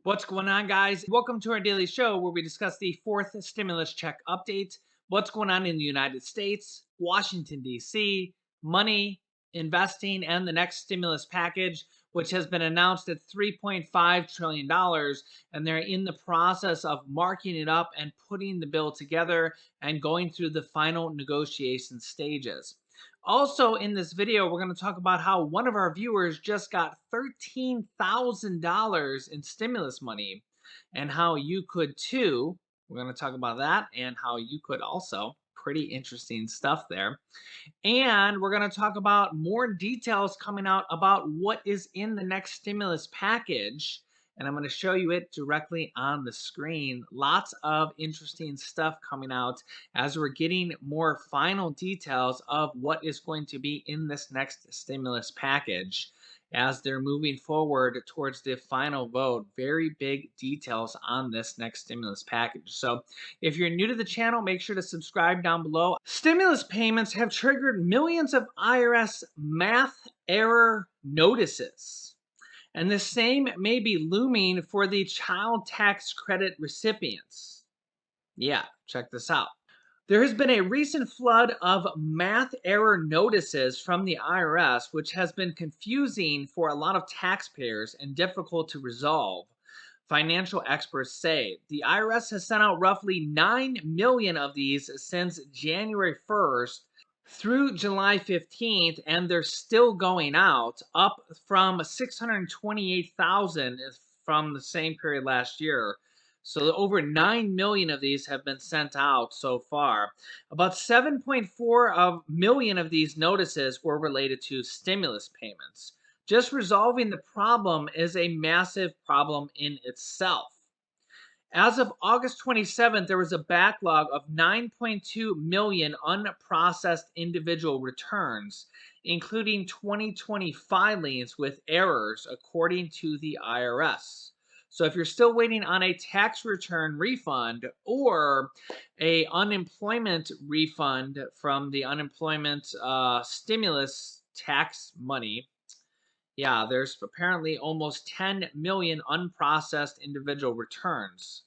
What's going on, guys? Welcome to our daily show where we discuss the fourth stimulus check update, what's going on in the United States, Washington, D.C., money, investing, and the next stimulus package, which has been announced at $3.5 trillion. And they're in the process of marking it up and putting the bill together and going through the final negotiation stages. Also, in this video, we're going to talk about how one of our viewers just got $13,000 in stimulus money and how you could too. We're going to talk about that and how you could also. Pretty interesting stuff there. And we're going to talk about more details coming out about what is in the next stimulus package. And I'm going to show you it directly on the screen. Lots of interesting stuff coming out as we're getting more final details of what is going to be in this next stimulus package as they're moving forward towards the final vote. Very big details on this next stimulus package. So if you're new to the channel, make sure to subscribe down below. Stimulus payments have triggered millions of IRS math error notices. And the same may be looming for the child tax credit recipients. Yeah, check this out. There has been a recent flood of math error notices from the IRS, which has been confusing for a lot of taxpayers and difficult to resolve. Financial experts say the IRS has sent out roughly 9 million of these since January 1st through July 15th, and they're still going out, up from 628,000 from the same period last year. So over 9 million of these have been sent out so far. About 7.4 million of these notices were related to stimulus payments. Just resolving the problem is a massive problem in itself. As of August 27th, there was a backlog of 9.2 million unprocessed individual returns, including 2020 filings with errors, according to the IRS. So if you're still waiting on a tax return refund or a unemployment refund from the unemployment stimulus tax money, yeah, there's apparently almost 10 million unprocessed individual returns.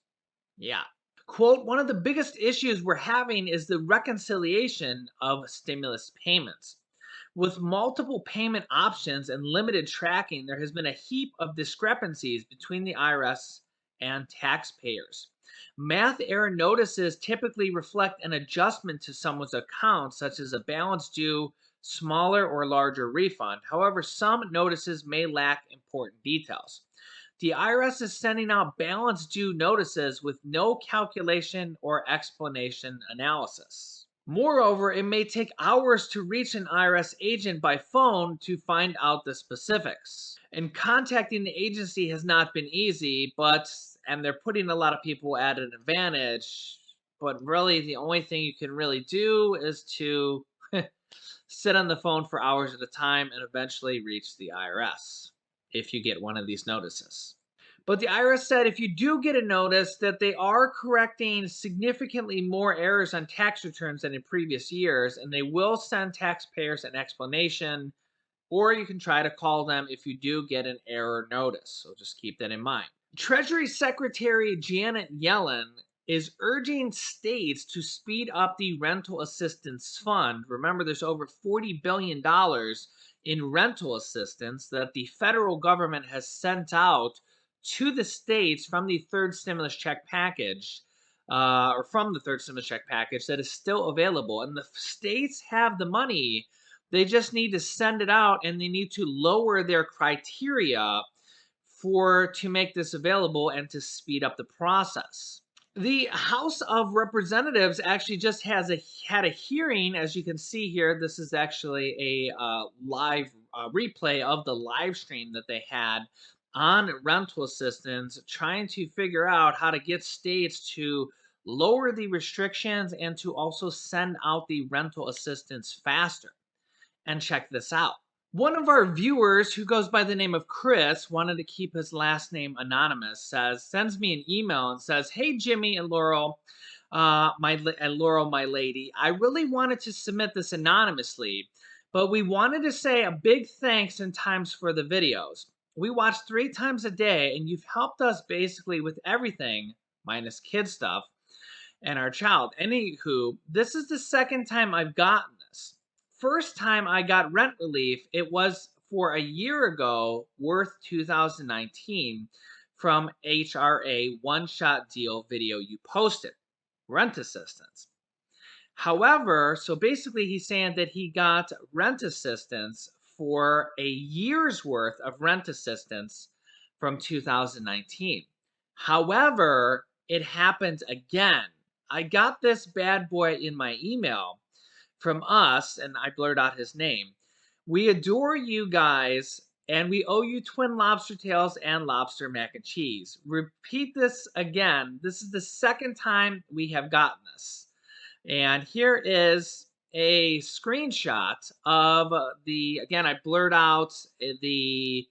Yeah. Quote, one of the biggest issues we're having is the reconciliation of stimulus payments. With multiple payment options and limited tracking, there has been a heap of discrepancies between the IRS and taxpayers. Math error notices typically reflect an adjustment to someone's account, such as a balance due, smaller or larger refund. However, some notices may lack important details. The IRS is sending out balance due notices with no calculation or explanation analysis. Moreover, it may take hours to reach an IRS agent by phone to find out the specifics. And contacting the agency has not been easy, and they're putting a lot of people at an advantage. But really, the only thing you can really do is to sit on the phone for hours at a time and eventually reach the IRS if you get one of these notices. But the IRS said if you do get a notice that they are correcting significantly more errors on tax returns than in previous years, and they will send taxpayers an explanation, or you can try to call them if you do get an error notice. So just keep that in mind. Treasury Secretary Janet Yellen is urging states to speed up the rental assistance fund. Remember, there's over $40 billion in rental assistance that the federal government has sent out to the states from the third stimulus check package, or from the third stimulus check package that is still available. And the states have the money. They just need to send it out, and they need to lower their criteria to make this available and to speed up the process. The House of Representatives actually just had a hearing, as you can see here. This is actually a live replay of the live stream that they had on rental assistance, trying to figure out how to get states to lower the restrictions and to also send out the rental assistance faster. And check this out. One of our viewers, who goes by the name of Chris, wanted to keep his last name anonymous, sends me an email and says, "Hey Jimmy and Laurel, my lady, I really wanted to submit this anonymously, but we wanted to say a big thanks in times for the videos. We watch 3 times a day, and you've helped us basically with everything minus kid stuff and our child. Anywho, this is the second time I've gotten this. First time I got rent relief, it was for a year ago, worth 2019, from HRA One Shot Deal video you posted, rent assistance. However, so basically he's saying that he got rent assistance for a year's worth of rent assistance from 2019. However, it happened again. I got this bad boy in my email from us, and I blurred out his name. We adore you guys, and we owe you twin lobster tails and lobster mac and cheese. Repeat this again. This is the second time we have gotten this. And here is a screenshot of again, I blurred out the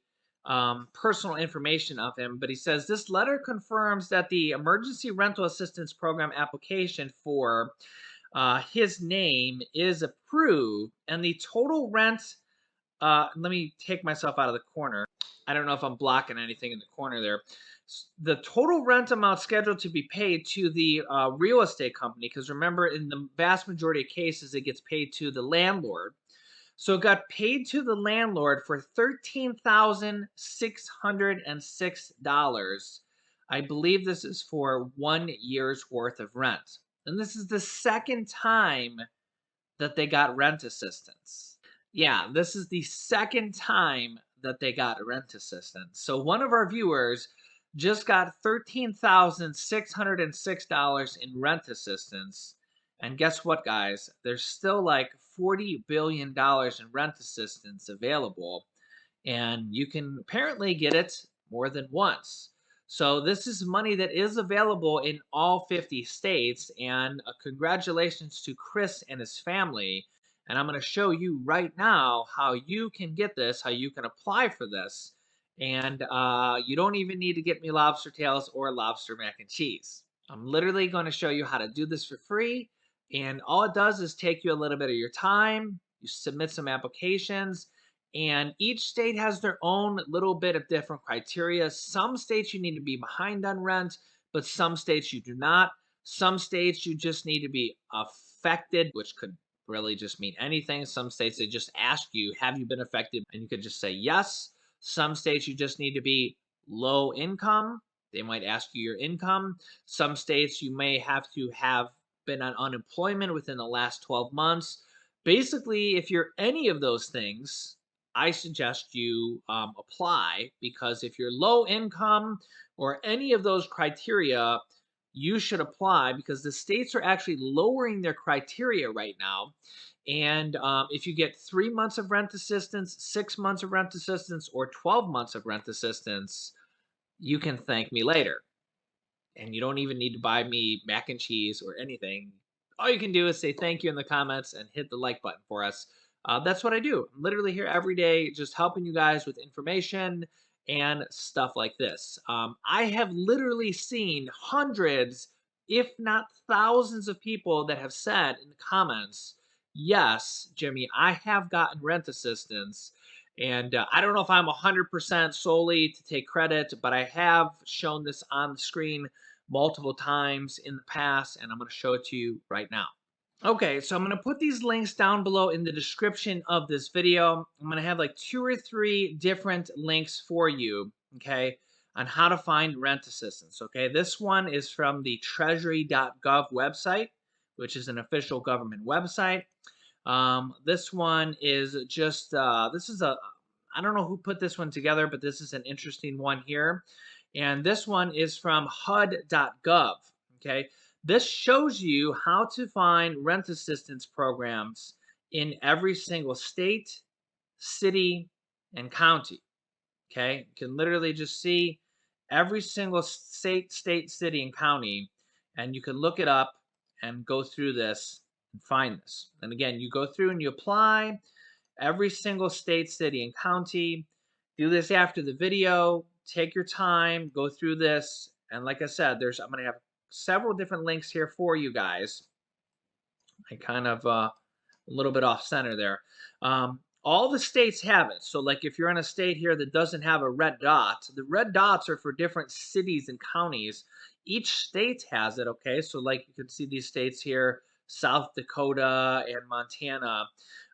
personal information of him, but he says this letter confirms that the emergency rental assistance program application for his name is approved and the total rent. Let me take myself out of the corner. I don't know if I'm blocking anything in the corner there. The total rent amount scheduled to be paid to the real estate company, because remember, in the vast majority of cases, it gets paid to the landlord. So it got paid to the landlord for $13,606. I believe this is for 1 year's worth of rent. And this is the second time that they got rent assistance. Yeah, this is the second time that they got rent assistance. So one of our viewers just got $13,606 in rent assistance. And guess what, guys? There's still like $40 billion in rent assistance available. And you can apparently get it more than once. So this is money that is available in all 50 states. And congratulations to Chris and his family. And I'm going to show you right now how you can get this, how you can apply for this. And you don't even need to get me lobster tails or lobster mac and cheese. I'm literally going to show you how to do this for free. And all it does is take you a little bit of your time. You submit some applications. And each state has their own little bit of different criteria. Some states you need to be behind on rent, but some states you do not. Some states you just need to be affected, which could really just mean anything. Some states they just ask you, have you been affected? And you could just say yes. Some states you just need to be low income. They might ask you your income. Some states you may have to have been on unemployment within the last 12 months. Basically, if you're any of those things, I suggest you apply, because if you're low income or any of those criteria, you should apply, because the states are actually lowering their criteria right now. And if you get 3 months of rent assistance, 6 months of rent assistance, or 12 months of rent assistance, you can thank me later. And you don't even need to buy me mac and cheese or anything. All you can do is say thank you in the comments and hit the like button for us. That's what I do. I'm literally here every day just helping you guys with information and stuff like this. I have literally seen hundreds, if not thousands, of people that have said in the comments, yes, Jimmy, I have gotten rent assistance. And I don't know if I'm 100% solely to take credit, but I have shown this on the screen multiple times in the past, and I'm going to show it to you right now. Okay, so I'm going to put these links down below in the description of this video. I'm going to have like 2 or 3 different links for you, okay, on how to find rent assistance, okay? This one is from the treasury.gov website, which is an official government website. This one is just, I don't know who put this one together, but this is an interesting one here. And this one is from HUD.gov. Okay. This shows you how to find rent assistance programs in every single state, city, and county. Okay. You can literally just see every single state, city, and county, and you can look it up and go through this and find this. And again, you go through and you apply every single state, city, and county. Do this after the video. Take your time, go through this. And like I said, I'm going to have several different links here for you guys. I kind of a little bit off center there. All the states have it. So, like, if you're in a state here that doesn't have a red dot, the red dots are for different cities and counties. Each state has it, okay? So, like, you can see these states here, South Dakota and Montana.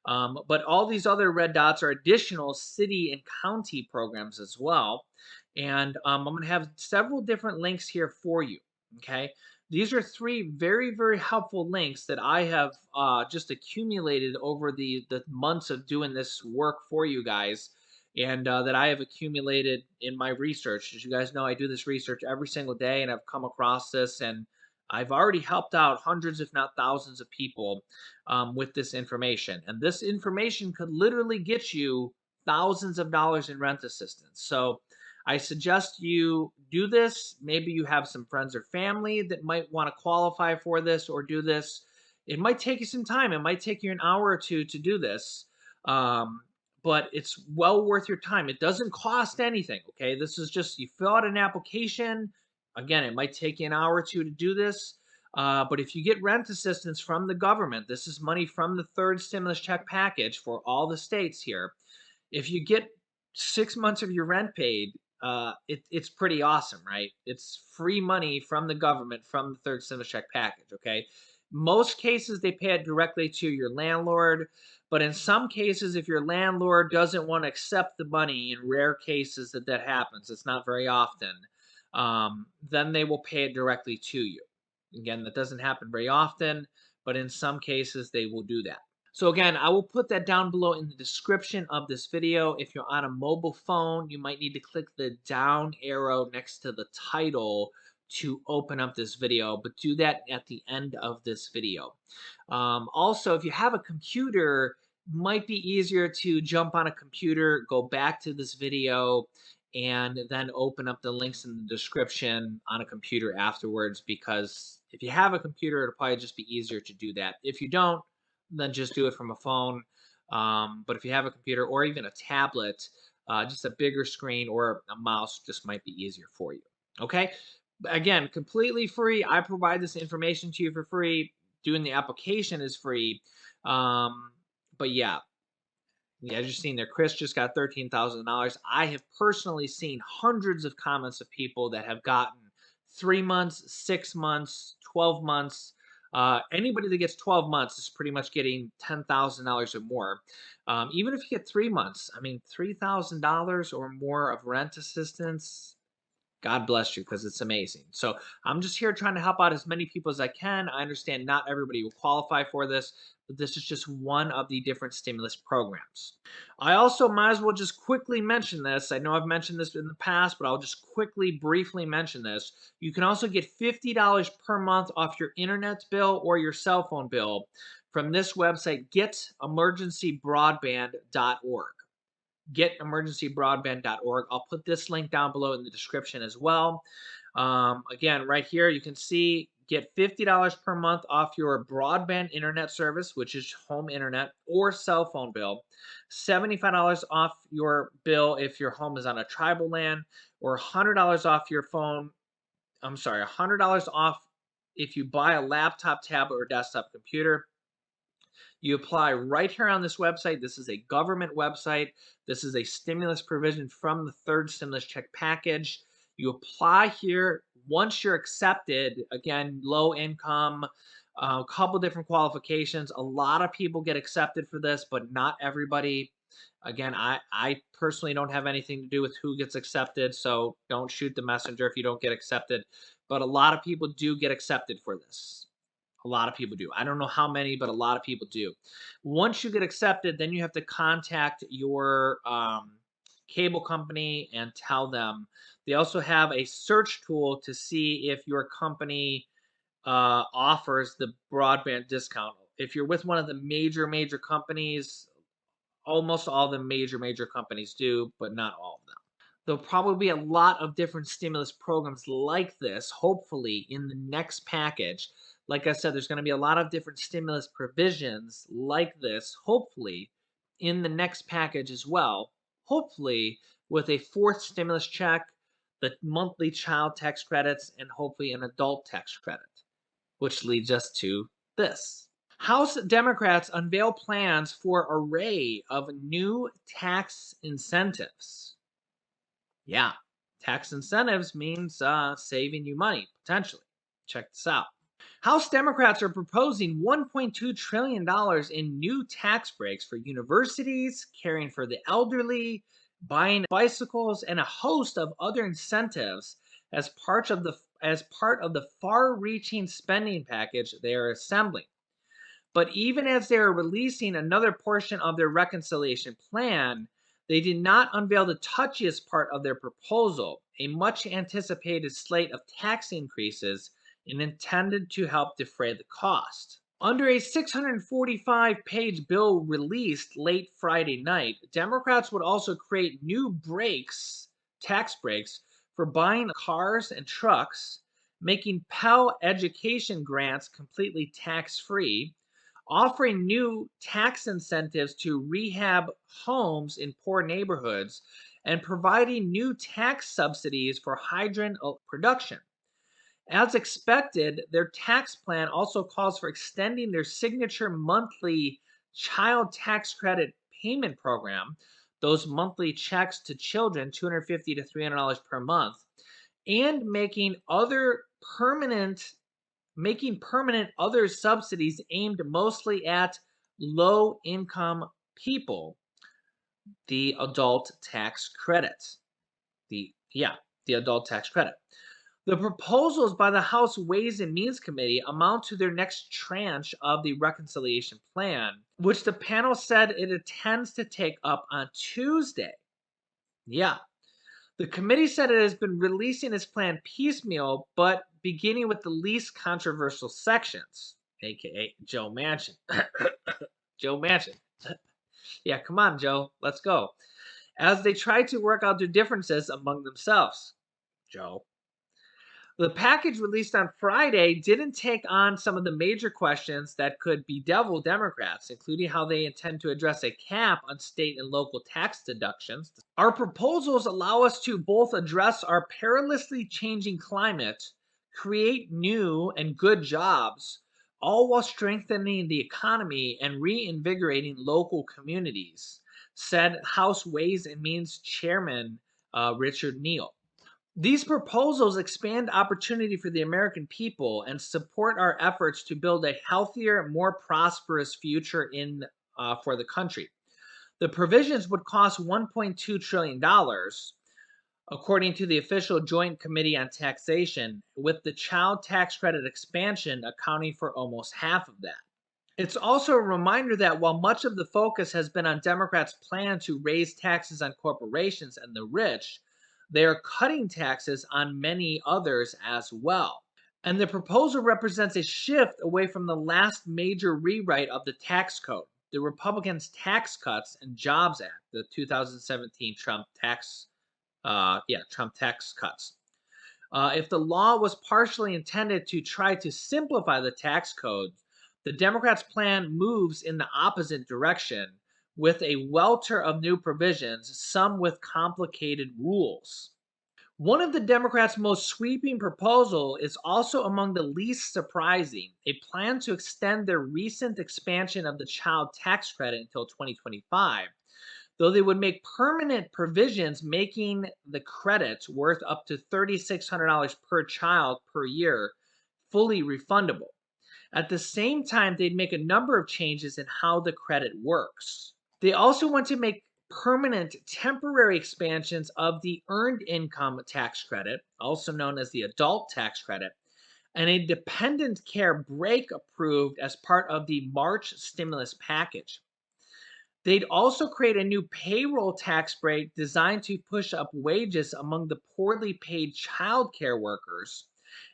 But all these other red dots are additional city and county programs as well. And I'm going to have several different links here for you, okay? These are three very, very helpful links that I have just accumulated over the months of doing this work for you guys, and that I have accumulated in my research. As you guys know, I do this research every single day, and I've come across this, and I've already helped out hundreds, if not thousands, of people with this information. And this information could literally get you thousands of dollars in rent assistance. So I suggest you do this. Maybe you have some friends or family that might want to qualify for this or do this. It might take you some time. It might take you an hour or two to do this, um, but it's well worth your time. It doesn't cost anything. Okay, this is just you fill out an application. Again, it might take you an hour or two to do this. But if you get rent assistance from the government, this is money from the third stimulus check package for all the states here. If you get 6 months of your rent paid, it's pretty awesome, right? It's free money from the government from the third stimulus check package. Okay, most cases they pay it directly to your landlord, but in some cases, if your landlord doesn't want to accept the money, in rare cases that happens, it's not very often, then they will pay it directly to you. Again, that doesn't happen very often, but in some cases they will do that. So again, I will put that down below in the description of this video. If you're on a mobile phone, you might need to click the down arrow next to the title to open up this video, but do that at the end of this video. Also, if you have a computer, might be easier to jump on a computer, go back to this video, and then open up the links in the description on a computer afterwards, because if you have a computer, it'll probably just be easier to do that. If you don't, then just do it from a phone. But if you have a computer or even a tablet, just a bigger screen or a mouse just might be easier for you. Okay. Again, completely free. I provide this information to you for free. Doing the application is free. But yeah, as you've seen there, Chris just got $13,000. I have personally seen hundreds of comments of people that have gotten 3 months, 6 months, 12 months. Anybody that gets 12 months is pretty much getting $10,000 or more. Even if you get 3 months, I mean, $3,000 or more of rent assistance, God bless you, because it's amazing. So I'm just here trying to help out as many people as I can. I understand not everybody will qualify for this, but this is just one of the different stimulus programs. I also might as well just quickly mention this. I know I've mentioned this in the past, but I'll just quickly, briefly mention this. You can also get $50 per month off your internet bill or your cell phone bill from this website, getemergencybroadband.org, getemergencybroadband.org. I'll put this link down below in the description as well. Again, right here, you can see get $50 per month off your broadband internet service, which is home internet or cell phone bill, $75 off your bill if your home is on a tribal land, or $100 off your phone. I'm sorry, $100 off if you buy a laptop, tablet, or desktop computer. You apply right here on this website. This is a government website. This is a stimulus provision from the third stimulus check package. You apply here. Once you're accepted, again, low income, a couple different qualifications. A lot of people get accepted for this, but not everybody. Again, I personally don't have anything to do with who gets accepted, so don't shoot the messenger if you don't get accepted. But a lot of people do get accepted for this. A lot of people do. I don't know how many, but a lot of people do. Once you get accepted, then you have to contact your cable company and tell them. They also have a search tool to see if your company offers the broadband discount. If you're with one of the major companies, almost all the major companies do, but not all of them. There'll probably be a lot of different stimulus programs like this, hopefully, in the next package. Like I said, there's going to be a lot of different stimulus provisions like this, hopefully, in the next package as well. Hopefully, with a fourth stimulus check, the monthly child tax credits, and hopefully an adult tax credit, which leads us to this. House Democrats unveil plans for array of new tax incentives. Yeah, tax incentives means saving you money, potentially. Check this out. House Democrats are proposing $1.2 trillion in new tax breaks for universities, caring for the elderly, buying bicycles, and a host of other incentives as part of the far-reaching spending package they are assembling. But even as they are releasing another portion of their reconciliation plan, they did not unveil the touchiest part of their proposal, a much anticipated slate of tax increases and intended to help defray the cost. Under a 645-page bill released late Friday night, Democrats would also create new tax breaks for buying cars and trucks, making Pell education grants completely tax-free, offering new tax incentives to rehab homes in poor neighborhoods, and providing new tax subsidies for hydrogen production. As expected, their tax plan also calls for extending their signature monthly child tax credit payment program, those monthly checks to children, $250 to $300 per month, and permanent making permanent other subsidies aimed mostly at low income people, the adult tax credit. The adult tax credit. The proposals by the House Ways and Means Committee amount to their next tranche of the reconciliation plan, which the panel said it intends to take up on Tuesday. Yeah. The committee said it has been releasing its plan piecemeal, but beginning with the least controversial sections, aka Joe Manchin. Joe Manchin. Yeah, come on, Joe. Let's go. As they try to work out their differences among themselves. Joe. The package released on Friday didn't take on some of the major questions that could bedevil Democrats, including how they intend to address a cap on state and local tax deductions. Our proposals allow us to both address our perilously changing climate, create new and good jobs, all while strengthening the economy and reinvigorating local communities, said House Ways and Means Chairman Richard Neal. These proposals expand opportunity for the American people and support our efforts to build a healthier, more prosperous future for the country. The provisions would cost $1.2 trillion, according to the official Joint Committee on Taxation, with the child tax credit expansion accounting for almost half of that. It's also a reminder that while much of the focus has been on Democrats' plan to raise taxes on corporations and the rich, they are cutting taxes on many others as well. And the proposal represents a shift away from the last major rewrite of the tax code, the Republicans' Tax Cuts and Jobs Act, the 2017 Trump tax cuts. If the law was partially intended to try to simplify the tax code, the Democrats' plan moves in the opposite direction with a welter of new provisions, some with complicated rules. One of the Democrats' most sweeping proposal is also among the least surprising, a plan to extend their recent expansion of the child tax credit until 2025, though they would make permanent provisions making the credits worth up to $3,600 per child per year fully refundable. At the same time, they'd make a number of changes in how the credit works. They also want to make permanent temporary expansions of the earned income tax credit, also known as the adult tax credit, and a dependent care break approved as part of the March stimulus package. They'd also create a new payroll tax break designed to push up wages among the poorly paid child care workers,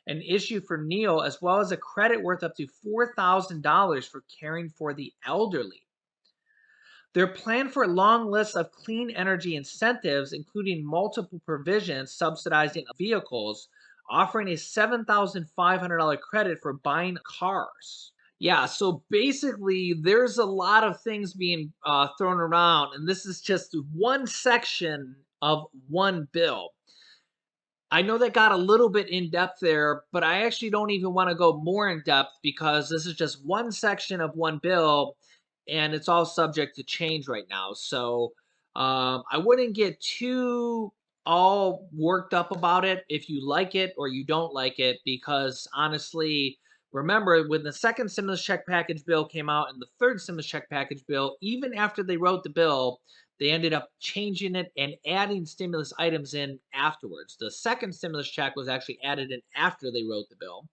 an issue for Neal, as well as a credit worth up to $4,000 for caring for the elderly. Their plan for a long list of clean energy incentives, including multiple provisions subsidizing vehicles, offering a $7,500 credit for buying cars. Yeah, so basically, there's a lot of things being thrown around, and this is just one section of one bill. I know that got a little bit in depth there, but I actually don't even want to go more in depth because this is just one section of one bill and it's all subject to change right now. So I wouldn't get too all worked up about it if you like it or you don't like it, because honestly, remember when the second stimulus check package bill came out and the third stimulus check package bill, even after they wrote the bill, they ended up changing it and adding stimulus items in afterwards. The second stimulus check was actually added in after they wrote the bill,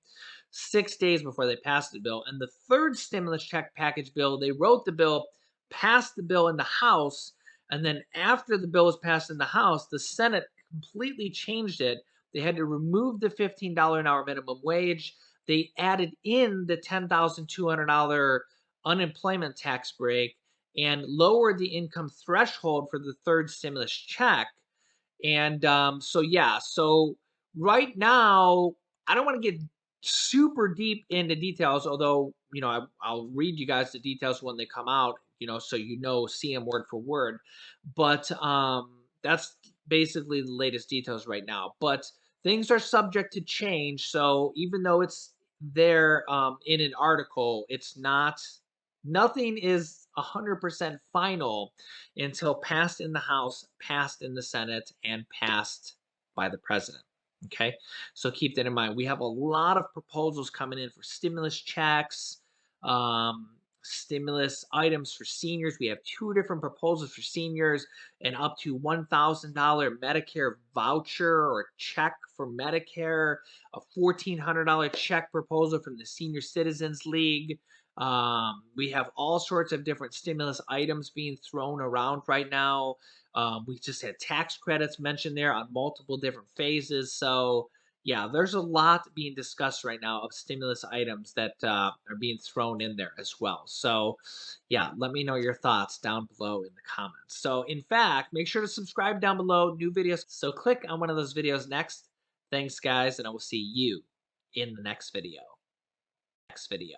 6 days before they passed the bill. And the third stimulus check package bill, they wrote the bill, passed the bill in the House, and then after the bill was passed in the House, the Senate completely changed it. They had to remove the $15 an hour minimum wage. They added in the $10,200 unemployment tax break and lowered the income threshold for the third stimulus check. And so, yeah, so right now, I don't want to get super deep into details, although, I'll read you guys the details when they come out, so see them word for word. But that's basically the latest details right now. But things are subject to change. So even though it's there in an article, it's not, nothing is 100% final until passed in the House, passed in the Senate, and passed by the president. Okay, so keep that in mind. We have a lot of proposals coming in for stimulus checks, um, stimulus items for seniors. We have two different proposals for seniors: an up to $1,000 Medicare voucher or check for Medicare, a $1,400 check proposal from the Senior Citizens League. We have all sorts of different stimulus items being thrown around right now. We just had tax credits mentioned there on multiple different phases. So, yeah, there's a lot being discussed right now of stimulus items that are being thrown in there as well. So, yeah, let me know your thoughts down below in the comments. So, in fact, make sure to subscribe down below, new videos. So, click on one of those videos next. Thanks, guys, and I will see you in the next video. Next video.